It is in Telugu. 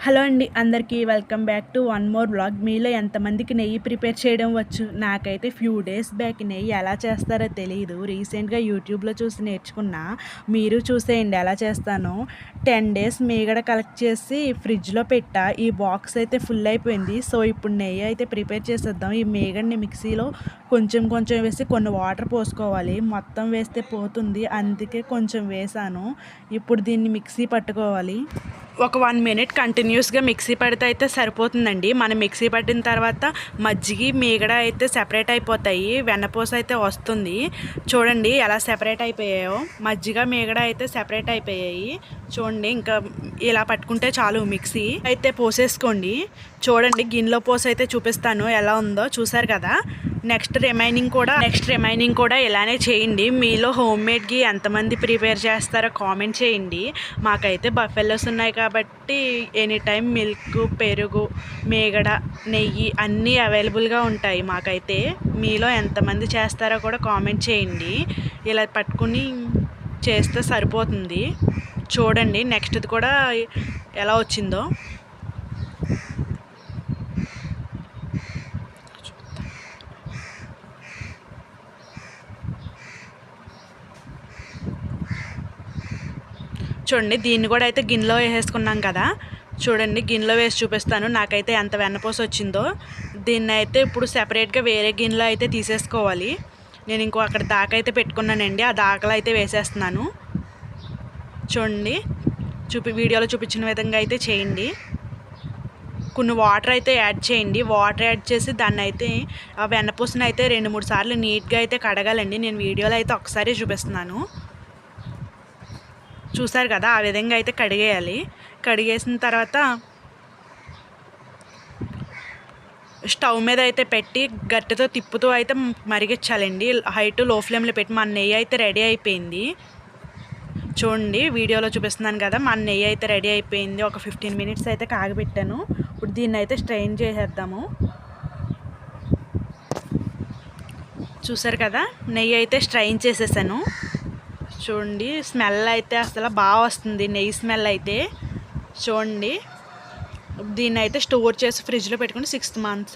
హలో అండి అందరికీ welcome back to one more blog. మీలో ఎంతమందికి నెయ్యి ప్రిపేర్ చేయడం వచ్చు? నాకైతే ఫ్యూ డేస్ బ్యాక్ నెయ్యి ఎలా చేస్తారో తెలియదు. రీసెంట్గా యూట్యూబ్లో చూసి నేర్చుకున్నా. మీరు చూసేయండి ఎలా చేస్తానో. 10 డేస్ మీగడ కలెక్ట్ చేసి ఫ్రిడ్జ్లో పెట్టా. ఈ బాక్స్ అయితే ఫుల్ అయిపోయింది. సో ఇప్పుడు నెయ్యి అయితే ప్రిపేర్ చేసేద్దాం. ఈ మీగడని మిక్సీలో కొంచెం కొంచెం వేసి కొన్ని వాటర్ పోసుకోవాలి. మొత్తం వేస్తే పోతుంది, అందుకే కొంచెం వేసాను. ఇప్పుడు దీన్ని మిక్సీ పట్టుకోవాలి. ఒక 1 మినిట్ కంటిన్యూస్గా మిక్సీ పడితే అయితే సరిపోతుందండి. మనం మిక్సీ పట్టిన తర్వాత మజ్జిగి మీగడ అయితే సెపరేట్ అయిపోతాయి, వెన్నపూస అయితే వస్తుంది. చూడండి ఎలా సెపరేట్ అయిపోయాయో. మజ్జిగ మీగడ అయితే సెపరేట్ అయిపోయాయి చూడండి. ఇంకా ఇలా పట్టుకుంటే చాలు. మిక్సీ అయితే పోసేసుకోండి. చూడండి గిన్నెలో పోసి అయితే చూపిస్తాను ఎలా ఉందో. చూసారు కదా. నెక్స్ట్ రిమైనింగ్ కూడా ఇలానే చేయండి. మీలో హోమ్ మేడ్కి ఎంతమంది ప్రిపేర్ చేస్తారో కామెంట్ చేయండి. మాకైతే బఫెలోస్ ఉన్నాయి కాబట్టి ఎనీ టైం మిల్క్, పెరుగు, మీగడ, నెయ్యి అన్నీ అవైలబుల్గా ఉంటాయి మాకైతే. మీలో ఎంతమంది చేస్తారో కూడా కామెంట్ చేయండి. ఇలా పట్టుకుని చేస్తే సరిపోతుంది. చూడండి నెక్స్ట్ది కూడా ఎలా వచ్చిందో. చూడండి దీన్ని కూడా అయితే గిన్నెలో వేసేసుకున్నాం కదా. చూడండి గిన్నెలో వేసి చూపిస్తాను నాకైతే ఎంత వెన్నపూస వచ్చిందో. దీన్ని అయితే ఇప్పుడు సెపరేట్గా వేరే గిన్నెలో అయితే తీసేసుకోవాలి. నేను ఇంకో అక్కడ దాకా అయితే పెట్టుకున్నానండి. ఆ దాకలో అయితే వేసేస్తున్నాను. చూడండి వీడియోలో చూపించిన విధంగా అయితే చేయండి. కొన్ని వాటర్ అయితే యాడ్ చేయండి. వాటర్ యాడ్ చేసి దాన్ని అయితే ఆ వెన్నపూసని అయితే 2-3 సార్లు నీట్గా అయితే కడగాలండి. నేను వీడియోలో అయితే ఒకసారి చూపిస్తున్నాను. చూసారు కదా, ఆ విధంగా అయితే కడిగేయాలి. కడిగేసిన తర్వాత స్టవ్ మీద అయితే పెట్టి గట్టితో తిప్పుతూ అయితే మరిగించాలండి. హై టు లో ఫ్లేమ్లో పెట్టి. మన నెయ్యి అయితే రెడీ అయిపోయింది. చూడండి వీడియోలో చూపిస్తున్నాను కదా, మన నెయ్యి అయితే రెడీ అయిపోయింది. ఒక 15 మినిట్స్ అయితే కాగబెట్టాను. ఇప్పుడు దీన్ని అయితే స్ట్రెయిన్ చేసేద్దాము. చూసారు కదా, నెయ్యి అయితే స్ట్రెయిన్ చేసేసాను. చూడండి స్మెల్ అయితే అసలు బాగా వస్తుంది, నెయ్యి స్మెల్ అయితే. చూడండి దీన్ని అయితే స్టోర్ చేసి ఫ్రిడ్జ్లో పెట్టుకుని 6 మంత్స్